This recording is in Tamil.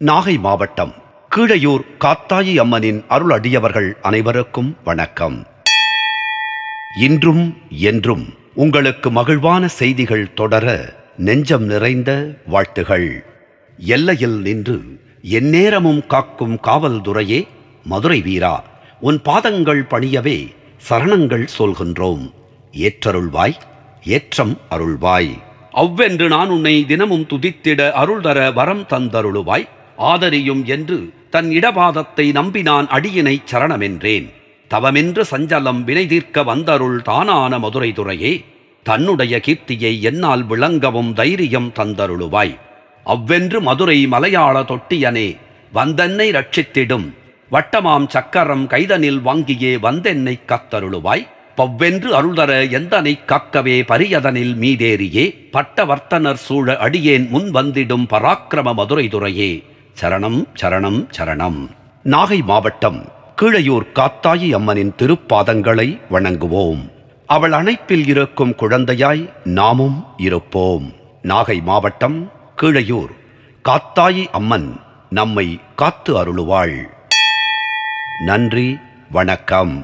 நாகை மாவட்டம் கீழையூர் காத்தாயி அம்மனின் அருள் அடியவர்கள் அனைவருக்கும் வணக்கம். இன்றும் என்றும் உங்களுக்கு மகிழ்வான செய்திகள் தொடர நெஞ்சம் நிறைந்த வாழ்த்துகள். எல்லையில் நின்று எந்நேரமும் காக்கும் காவல்துறையே, மதுரை வீரா, உன் பாதங்கள் பணியவே சரணங்கள் சொல்கின்றோம். ஏற்றருள்வாய், ஏற்றம் அருள்வாய். அவ்வென்று நான் உன்னை தினமும் துதித்திட அருள் தர வரம் தந்தருளுவாய். ஆதரியும் என்று தன் இடபாதத்தை நம்பி நான் அடியினை சரணமென்றேன். தவமென்று சஞ்சலம் வினை தீர்க்க வந்தருள் தானான மதுரை துறையே, தன்னுடைய கீர்த்தியை என்னால் விளங்கவும் தைரியம் தந்தருளுவாய். அவ்வென்று மதுரை மலையாள தொட்டியனே, வந்தென்னை ரட்சித்திடும் வட்டமாம் சக்கரம் கைதனில் வாங்கியே வந்தென்னை காத்தருளுவாய். பவ்வென்று அருள்தர எந்தனை காக்கவே பரியதனில் மீதேறியே, பட்டவர்த்தனர் சூழ அடியேன் முன் வந்திடும் பராக்கிரம மதுரை துறையே, சரணம் சரணம் சரணம். நாகை மாவட்டம் கீழையூர் காத்தாயி அம்மனின் திருப்பாதங்களை வணங்குவோம். அவள் அணைப்பில் இருக்கும் குழந்தையாய் நாமும் இருப்போம். நாகை மாவட்டம் கீழையூர் காத்தாயி அம்மன் நம்மை காத்து அருளுவாள். நன்றி, வணக்கம்.